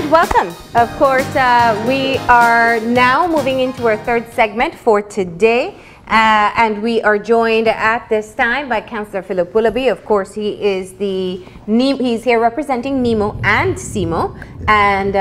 And welcome. Of course, we are now moving into our third segment for today. And we are joined at this time by Councillor Phillip Willoughby. Of course, he is he's here representing CEMO and CEMO. And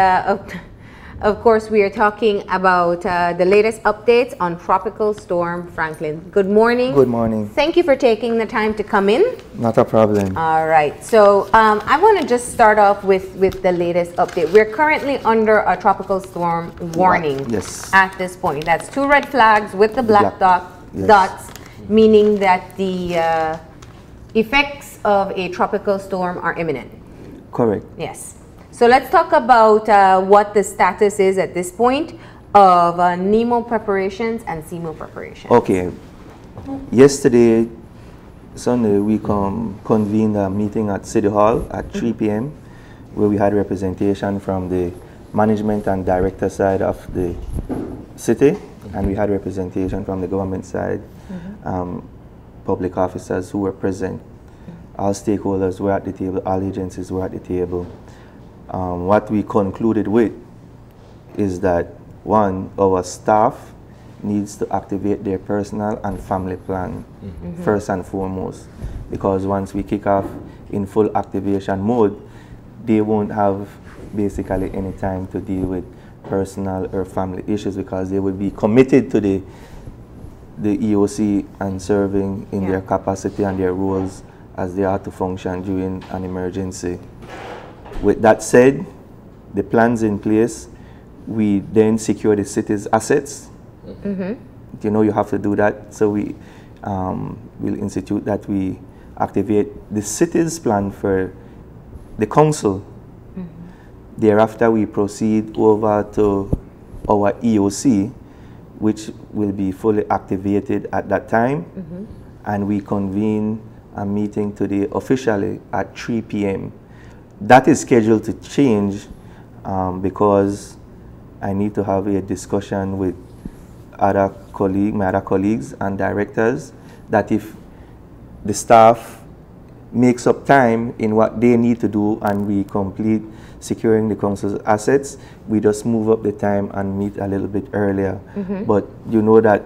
of course, we are talking about the latest updates on Tropical Storm Franklin. Good morning. Good morning. Thank you for taking the time to come in. Not a problem. All right. So I want to just start off with the latest update. We're currently under a tropical storm warning. Yes. At this point. That's 2 red flags with the black Yes. dots, meaning that the effects of a tropical storm are imminent. Correct. Yes. So let's talk about what the status is at this point of NEMO preparations and CEMO preparations. Okay. Yesterday, Sunday, we convened a meeting at City Hall at 3 p.m. where we had representation from the management and director side of the city, and we had representation from the government side, public officers who were present. All stakeholders were at the table, all agencies were at the table. What we concluded with is that, one, our staff needs to activate their personal and family plan first and foremost, because once we kick off in full activation mode, they won't have basically any time to deal with personal or family issues, because they would be committed to the EOC and serving in their capacity and their roles as they are to function during an emergency. With that said, the plans in place, we then secure the city's assets. You know, you have to do that, so we will institute that we activate the city's plan for the council. Thereafter, we proceed over to our EOC, which will be fully activated at that time, and we convene a meeting today officially at 3 p.m. That is scheduled to change because I need to have a discussion with my other colleagues and directors, that if the staff makes up time in what they need to do and we complete securing the council's assets, we just move up the time and meet a little bit earlier. But you know that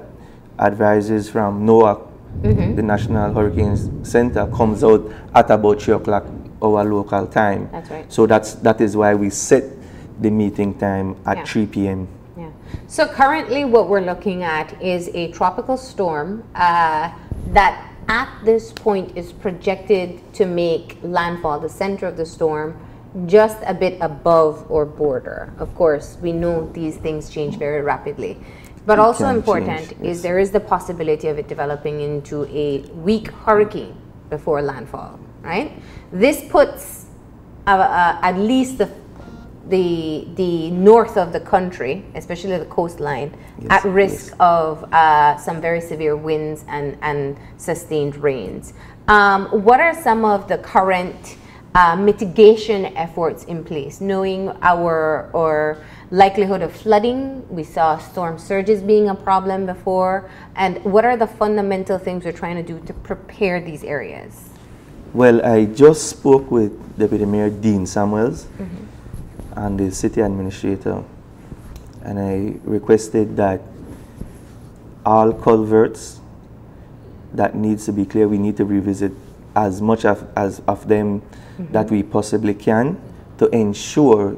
advices from NOAA, the National Hurricane Center, comes out at about 3 o'clock our local time. That's right. So that is why we set the meeting time at 3 p.m. Yeah. So currently what we're looking at is a tropical storm that at this point is projected to make landfall, the center of the storm, just a bit above our border. Of course, we know these things change very rapidly. But also important is there is the possibility of it developing into a weak hurricane before landfall, right? This puts at least the north of the country, especially the coastline, at risk of some very severe winds and sustained rains. What are some of the current mitigation efforts in place, knowing our likelihood of flooding? We saw storm surges being a problem before, and what are the fundamental things we're trying to do to prepare these areas? Well, I just spoke with Deputy Mayor Dean Samuels and the city administrator, and I requested that all culverts that needs to be clear, we need to revisit as much of them that we possibly can, to ensure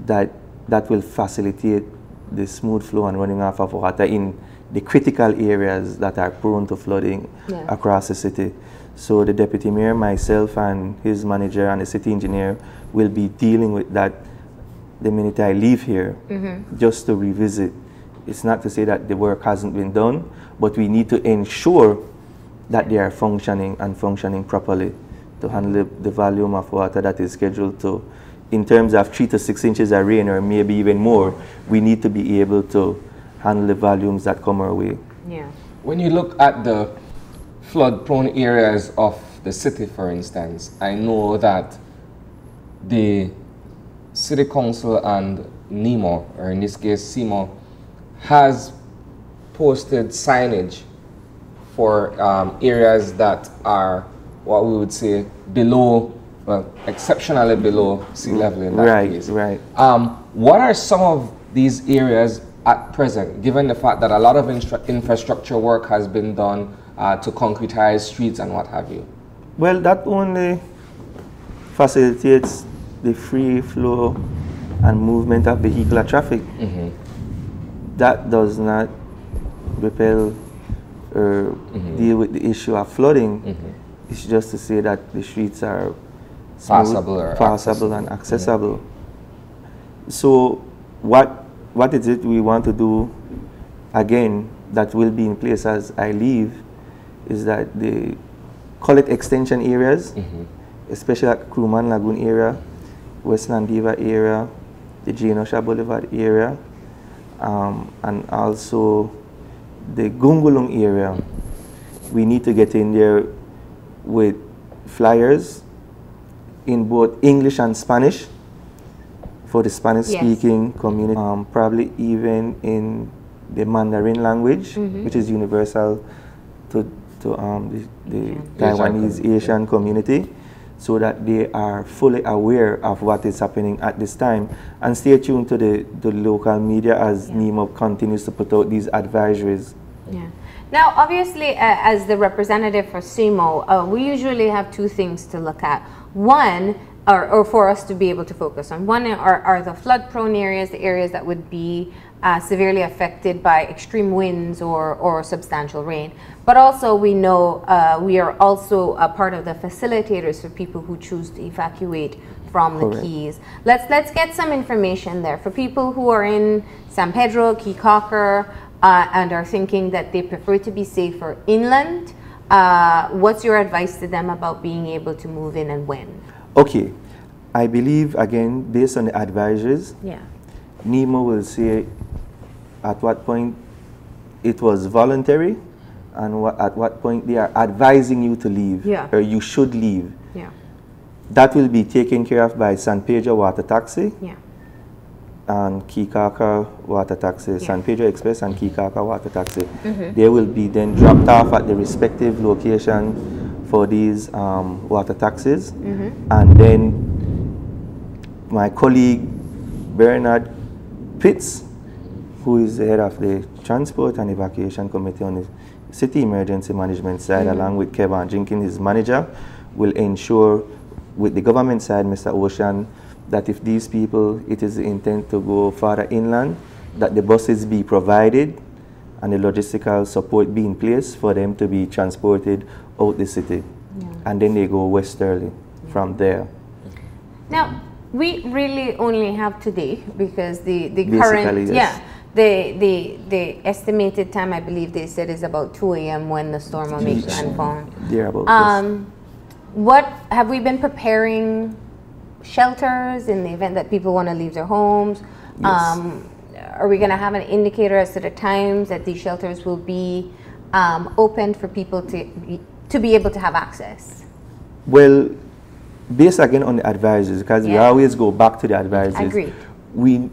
that that will facilitate the smooth flow and running off of water in the critical areas that are prone to flooding across the city. So the deputy mayor, myself, and his manager and the city engineer will be dealing with that the minute I leave here, just to revisit. It's not to say that the work hasn't been done, but we need to ensure that they are functioning and functioning properly to handle the volume of water that is scheduled to, in terms of 3 to 6 inches of rain or maybe even more, we need to be able to handle the volumes that come our way. Yeah. When you look at the flood-prone areas of the city, for instance, I know that the City Council and NEMO, or in this case CEMO, has posted signage for areas that are what we would say below well, exceptionally below sea level in that case. Right. What are some of these areas at present, given the fact that a lot of infrastructure work has been done to concretize streets and what have you? Well, that only facilitates the free flow and movement of vehicular traffic. That does not repel or deal with the issue of flooding. It's just to say that the streets are smooth, passable and accessible. So what is it we want to do again that will be in place as I leave is that the call it extension areas, especially at Crewman Lagoon area, West Nandiva area, the Janosha Boulevard area, and also the Gungulung area. We need to get in there with flyers in both English and Spanish for the Spanish-speaking community, probably even in the Mandarin language, which is universal to the Taiwanese Asian community, so that they are fully aware of what is happening at this time. And stay tuned to the local media as CEMO continues to put out these advisories. Now, obviously, as the representative for CEMO, we usually have two things to look at. One, or for us to be able to focus on. One are the flood-prone areas, the areas that would be severely affected by extreme winds or substantial rain. But also we know we are also a part of the facilitators for people who choose to evacuate from the Keys. Let's get some information there. For people who are in San Pedro, Key Cocker, and are thinking that they prefer to be safer inland, what's your advice to them about being able to move in and when? Okay, I believe, again, based on the advisories, CEMO will say at what point it was voluntary and at what point they are advising you to leave, or you should leave. That will be taken care of by San Pedro Water Taxi and Kikaka Water Taxi, San Pedro Express and Kikaka Water Taxi. They will be then dropped off at the respective location for these water taxis, and then my colleague Bernard Pitts, who is the head of the Transport and Evacuation Committee on the City Emergency Management side, along with Kevin Jenkins, his manager, will ensure with the government side, Mr. Ocean, that if these people, it is the intent to go farther inland, that the buses be provided and the logistical support be in place for them to be transported out the city. And then they go westerly from there. Now, we really only have today because the current, the estimated time, I believe they said, is about 2 a.m. when the storm will make landfall. What have we been preparing shelters in the event that people want to leave their homes? Are we going to have an indicator as to the times that these shelters will be opened for people to be able to have access? Well, based again on the advisories, because we always go back to the advisories. Agreed. We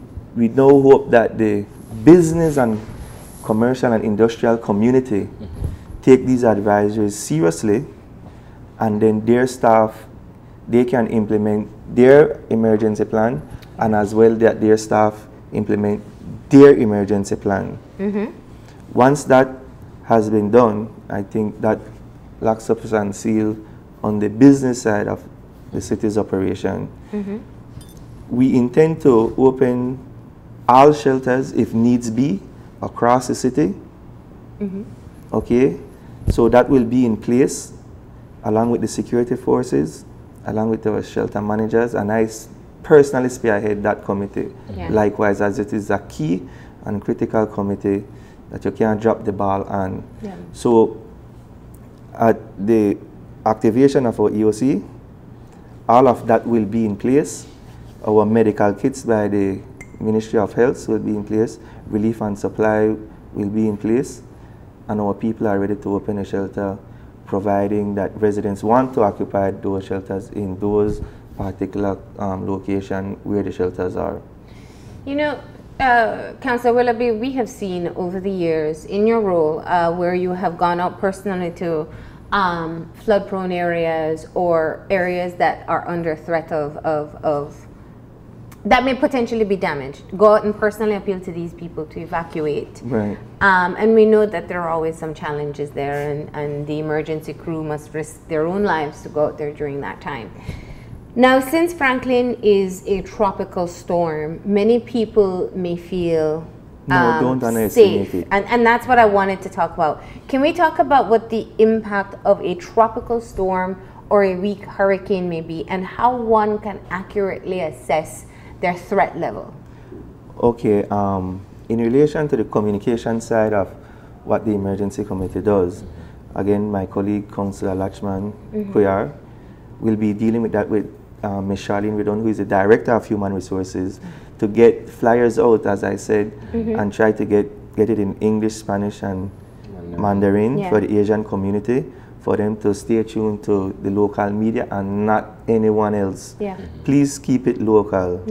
now hope that the business and commercial and industrial community take these advisories seriously, and then their staff, they can implement their emergency plan, and as well that their staff implement their emergency plan. Once that has been done, I think that locks up and seal on the business side of the city's operation. We intend to open all shelters, if needs be, across the city. Okay, so that will be in place along with the security forces, along with our shelter managers, and I personally spearhead that committee. Likewise, as it is a key and critical committee that you can't drop the ball on. So at the activation of our EOC, all of that will be in place. Our medical kits by the Ministry of Health will be in place. Relief and supply will be in place. And our people are ready to open a shelter, providing that residents want to occupy those shelters in those particular location where the shelters are. You know, Councillor Willoughby, we have seen over the years in your role where you have gone out personally to flood-prone areas or areas that are under threat of that may potentially be damaged. Go out and personally appeal to these people to evacuate. Right. And we know that there are always some challenges there, and the emergency crew must risk their own lives to go out there during that time. Now, since Franklin is a tropical storm, many people may feel don't underestimate safe. it. And that's what I wanted to talk about. Can we talk about what the impact of a tropical storm or a weak hurricane may be, and how one can accurately assess their threat level? Okay, in relation to the communication side of what the emergency committee does, again, my colleague, Councillor Lachman Kuyar, will be dealing with that with Ms. Charlene Redon, who is the Director of Human Resources, to get flyers out, as I said, and try to get it in English, Spanish, and Mandarin for the Asian community, for them to stay tuned to the local media and not anyone else. Please keep it local.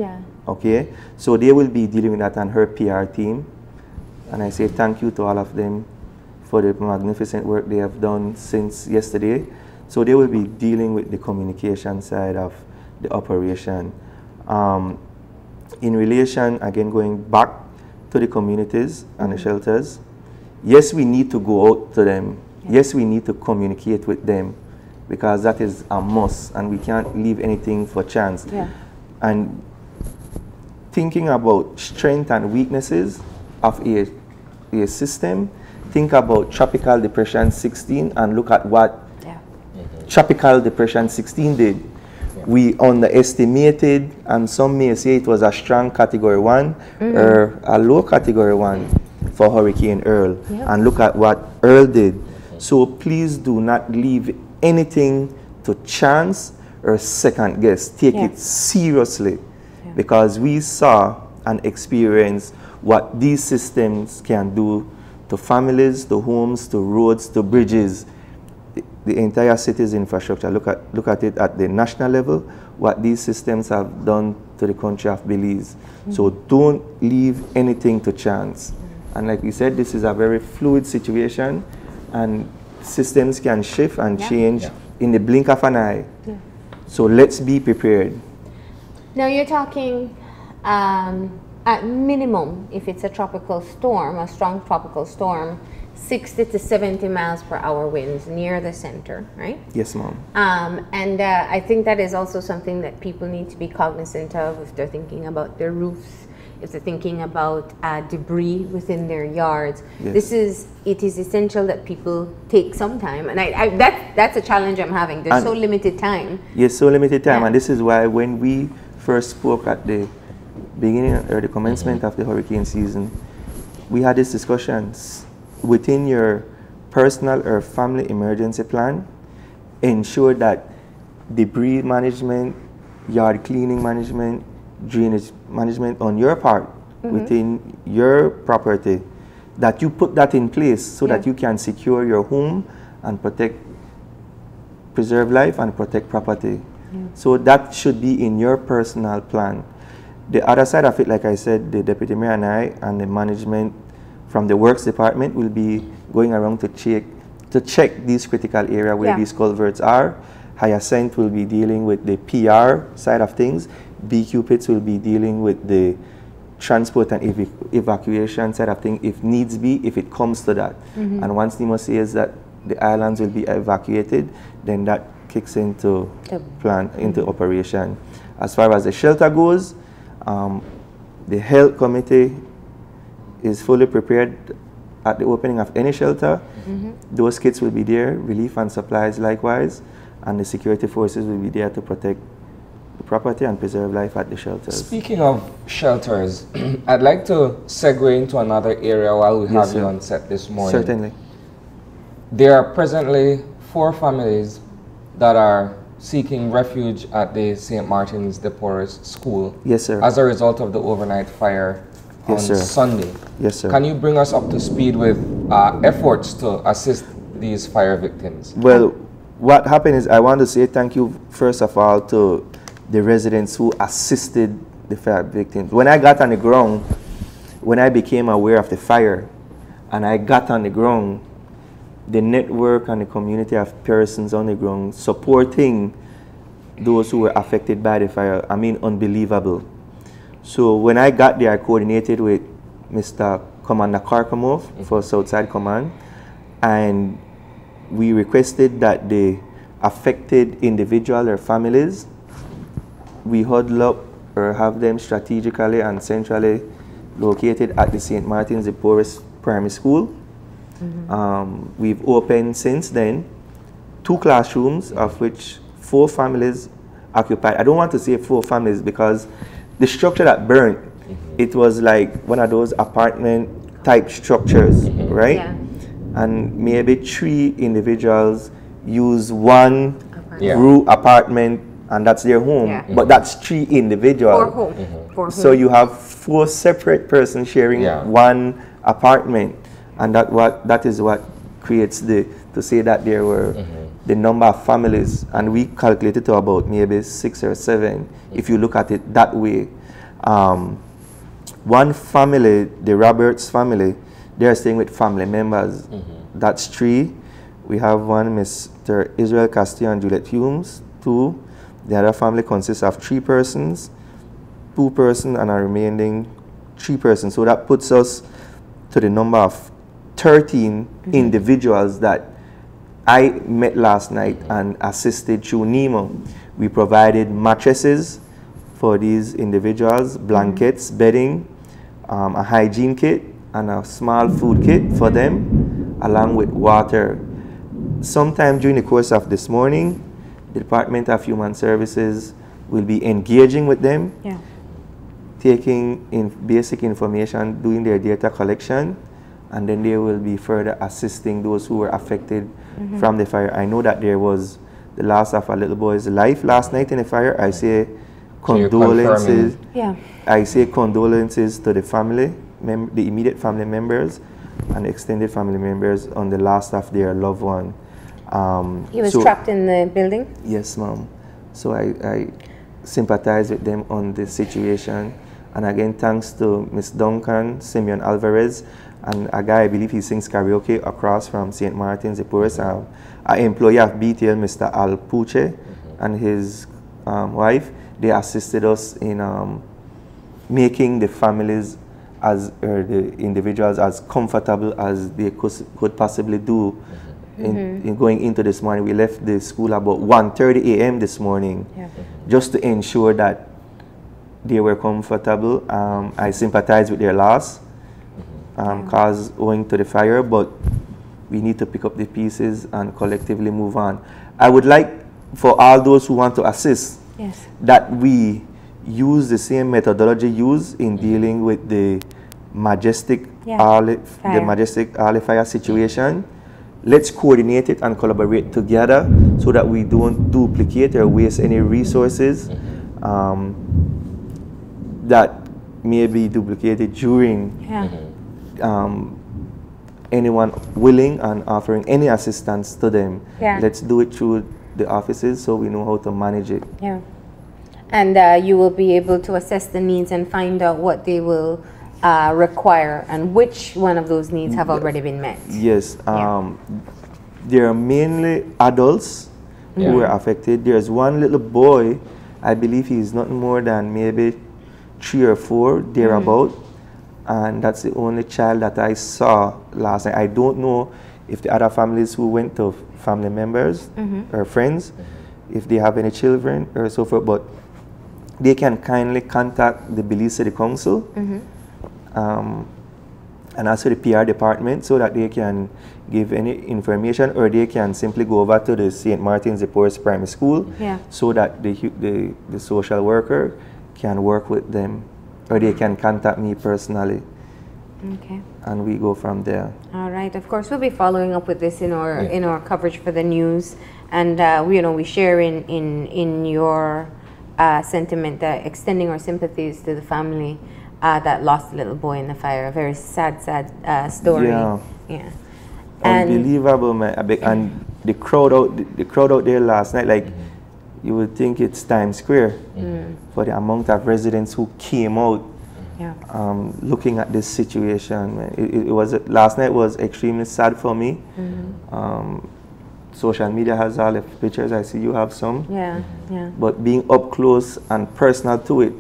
Okay? So they will be dealing with that, and her PR team. And I say thank you to all of them for the magnificent work they have done since yesterday. So they will be dealing with the communication side of the operation. In relation, again, going back to the communities and the shelters, yes, we need to go out to them. Yes, we need to communicate with them, because that is a must, and we can't leave anything for chance. And thinking about strength and weaknesses of a system, think about Tropical Depression 16 and look at what Tropical Depression 16 did. We underestimated, and some may say it was a strong category 1 or a low category 1 for Hurricane Earl. And look at what Earl did. So please do not leave anything to chance or second guess. Take it seriously, because we saw and experienced what these systems can do to families, to homes, to roads, to bridges, the entire city's infrastructure. Look at it at the national level, what these systems have done to the country of Belize. So don't leave anything to chance. And like we said, this is a very fluid situation, and systems can shift and change in the blink of an eye. So let's be prepared. Now you're talking at minimum, if it's a tropical storm, a strong tropical storm, 60 to 70 miles per hour winds near the center, right? Yes, ma'am. And I think that is also something that people need to be cognizant of if they're thinking about their roofs, if they're thinking about debris within their yards. It is essential that people take some time, and that's a challenge I'm having. There's so limited time. Yes, so limited time, and this is why when we first spoke at the beginning or the commencement of the hurricane season, we had these discussions. Within your personal or family emergency plan, ensure that debris management, yard cleaning management, drainage management on your part within your property, that you put that in place so that you can secure your home and preserve life and protect property. So that should be in your personal plan. The other side of it, like I said, the Deputy Mayor and I and the management from the Works Department will be going around to check these critical areas where these culverts are. Hyacinth will be dealing with the PR side of things. BQ Pits will be dealing with the transport and evacuation side of things, if needs be, if it comes to that. And once NEMO says that the islands will be evacuated, then that kicks into into operation. As far as the shelter goes, the health committee is fully prepared at the opening of any shelter. Those kits will be there, relief and supplies likewise, and the security forces will be there to protect the property and preserve life at the shelters. Speaking of shelters, I'd like to segue into another area while we have you on set this morning. Certainly. There are presently 4 families that are seeking refuge at the St. Martin's de Porres School. Yes, sir. As a result of the overnight fire on Sunday. Yes, sir. Can you bring us up to speed with efforts to assist these fire victims? Well, what happened is I want to say thank you, first of all, to the residents who assisted the fire victims. When I got on the ground, when I became aware of the fire, and I got on the ground, the network and the community of persons on the ground supporting those who were affected by the fire, I mean, unbelievable. So when I got there, I coordinated with Mr. Commander Karkamov for Southside Command, and we requested that the affected individual or families, we huddle up or have them strategically and centrally located at the St. Martin's de Porres Primary School. We've opened since then 2 classrooms, of which 4 families occupied. I don't want to say 4 families because the structure that burnt, it was like one of those apartment type structures, right? Yeah. And maybe 3 individuals use one Yeah. apartment, and that's their home. Yeah. But that's 3 individuals. For home. For So home. you have 4 separate persons sharing one apartment, and that is what creates to say that there were the number of families, and we calculated to about maybe 6 or 7 if you look at it that way. One family, the Roberts family, they are staying with family members. That's 3. We have one, Mr. Israel Castillo and Juliet Humes, 2. The other family consists of 3 persons, 2 persons, and a remaining 3 persons. So that puts us to the number of 13 individuals that I met last night and assisted through NEMO. We provided mattresses for these individuals, blankets, bedding, a hygiene kit, and a small food kit for them, along with water. Sometime during the course of this morning, the Department of Human Services will be engaging with them, taking in basic information, doing their data collection, and then they will be further assisting those who were affected from the fire. I know that there was the loss of a little boy's life last night in the fire. I say condolences. I say condolences to the family, the immediate family members, and extended family members on the loss of their loved one. He was trapped in the building? Yes, ma'am. So I sympathize with them on this situation. And again, thanks to Ms. Duncan, Simeon Alvarez, and a guy, I believe he sings karaoke across from St. Martin's de Porres, an employee of BTL, Mr. Al Puche, and his wife. They assisted us in making the families or the individuals as comfortable as they could possibly do. In going into this morning, we left the school about 1:30 a.m. this morning, just to ensure that they were comfortable. I sympathize with their loss caused owing to the fire, but we need to pick up the pieces and collectively move on. I would like for all those who want to assist that we use the same methodology used in dealing with the Majestic Alley fire situation. Let's coordinate it and collaborate together so that we don't duplicate or waste any resources that may be duplicated during anyone willing and offering any assistance to them. Let's do it through the offices so we know how to manage it. And you will be able to assess the needs and find out what they will require and which one of those needs have already been met. Yes. There are mainly adults who were affected. There's one little boy, I believe he's not more than maybe 3 or 4, thereabout. And that's the only child that I saw last night. I don't know if the other families who went to family members or friends, if they have any children or so forth, but they can kindly contact the Belize City Council and also the PR department so that they can give any information, or they can simply go over to the St. Martin's de Porres Primary School so that the social worker can work with them, or they can contact me personally. And we go from there. All right. Of course, we'll be following up with this in our coverage for the news, and we share in your sentiment, extending our sympathies to the family that lost a little boy in the fire. A very sad story. Unbelievable, man. And the crowd out there last night, like you would think it's Times Square for the amount of residents who came out looking at this situation. Man. Last night was extremely sad for me. Social media has all the pictures. I see you have some. Yeah, yeah. But being up close and personal to it,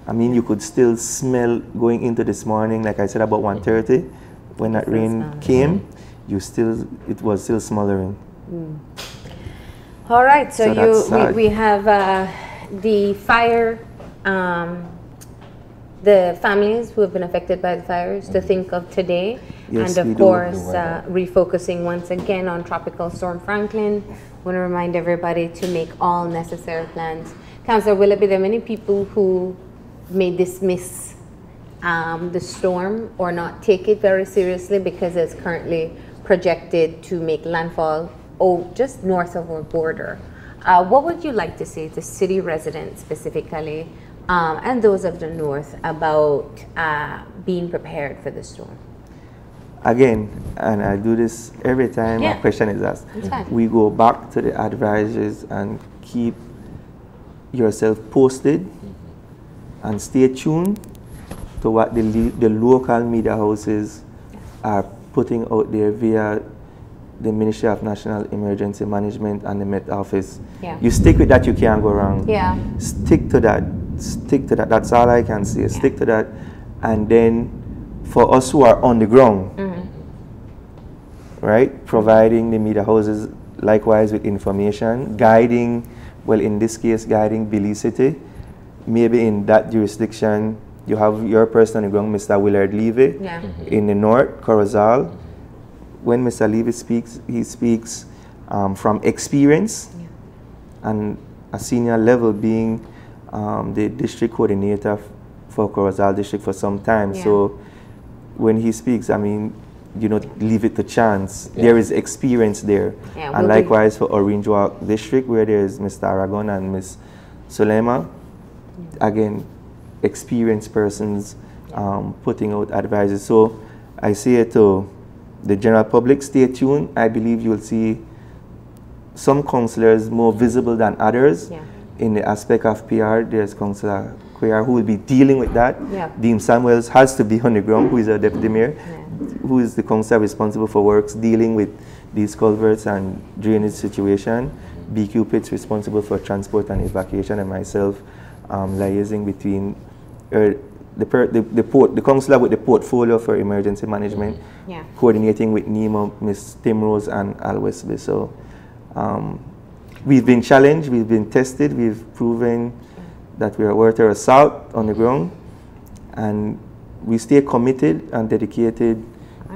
I mean, you could still smell going into this morning, like I said, about 1:30, when that rain came, it was still smothering. All right, so we have the fire, the families who have been affected by the fires to think of today. Yes, and of course, refocusing once again on Tropical Storm Franklin. I want to remind everybody to make all necessary plans. Councillor Willoughby, there are many people who may dismiss the storm or not take it very seriously because it's currently projected to make landfall just north of our border. What would you like to say to city residents specifically and those of the north about being prepared for the storm? Again, and I do this every time a question is asked, we go back to the advisors and keep yourself posted and stay tuned to what the local media houses are putting out there via the Ministry of National Emergency Management and the Met Office. You stick with that, you can't go wrong. Stick to that. Stick to that. That's all I can say. Stick to that. And then for us who are on the ground, right, providing the media houses likewise with information, guiding, well, in this case, guiding Belize City. Maybe in that jurisdiction, you have your person on the ground, Mr. Willard Levy, in the north, Corozal. When Mr. Levy speaks, he speaks from experience and a senior level, being the district coordinator for Corozal district for some time. So when he speaks, I mean, you know, leave it to chance. There is experience there. And likewise for Orange Walk district, where there is Mr. Aragon and Ms. Sulema, again, experienced persons putting out advices. So I say it to the general public, stay tuned. I believe you'll see some councillors more visible than others in the aspect of PR. There's Councillor Quayar who will be dealing with that. Dean Samuels has to be on the ground, who is a deputy mayor, who is the councillor responsible for works dealing with these culverts and drainage situation. BQ Pitts responsible for transport and evacuation, and myself liaising between the councillor with the portfolio for emergency management, coordinating with NEMO, Ms. Timrose and Al Westby. So we've been challenged, we've been tested, we've proven that we are worth our salt on the ground, and we stay committed and dedicated,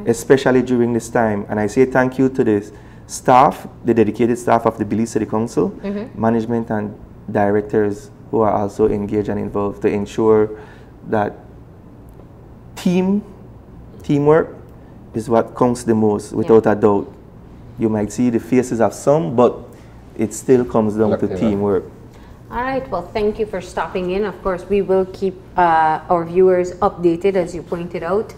especially during this time. And I say thank you to the staff, the dedicated staff of the Belize City Council, management and directors who are also engaged and involved to ensure that teamwork is what counts the most, without a doubt. You might see the faces of some, but it still comes down to teamwork. All right, well, thank you for stopping in. Of course, we will keep our viewers updated, as you pointed out,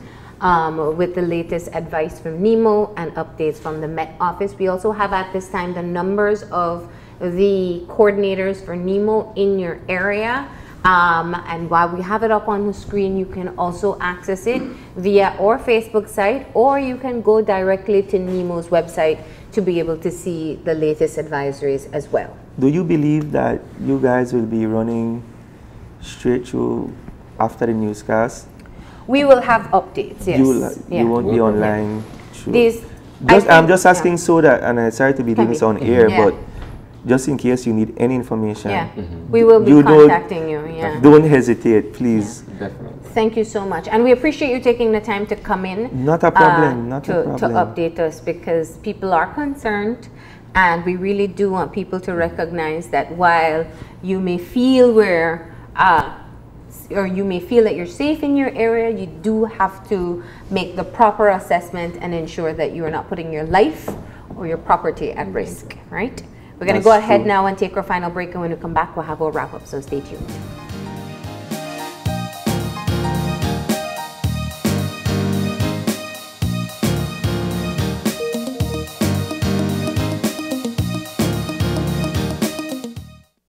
with the latest advice from NEMO and updates from the Met Office. We also have at this time the numbers of the coordinators for NEMO in your area. And while we have it up on the screen, you can also access it via our Facebook site, or you can go directly to NEMO's website to be able to see the latest advisories as well. Do you believe that you guys will be running straight through after the newscast? We will have updates, yes. You won't be online. I'm just asking so that, and I'm sorry to be doing this on air, but just in case you need any information, we will be contacting you. Don't hesitate, please. Definitely. Thank you so much, and we appreciate you taking the time to come in. Not a problem. To update us, because people are concerned, and we really do want people to recognize that while you may feel or you may feel that you're safe in your area, you do have to make the proper assessment and ensure that you are not putting your life or your property at risk, right? We're going to go ahead now and take our final break, and when we come back, we'll have our wrap-up, so stay tuned.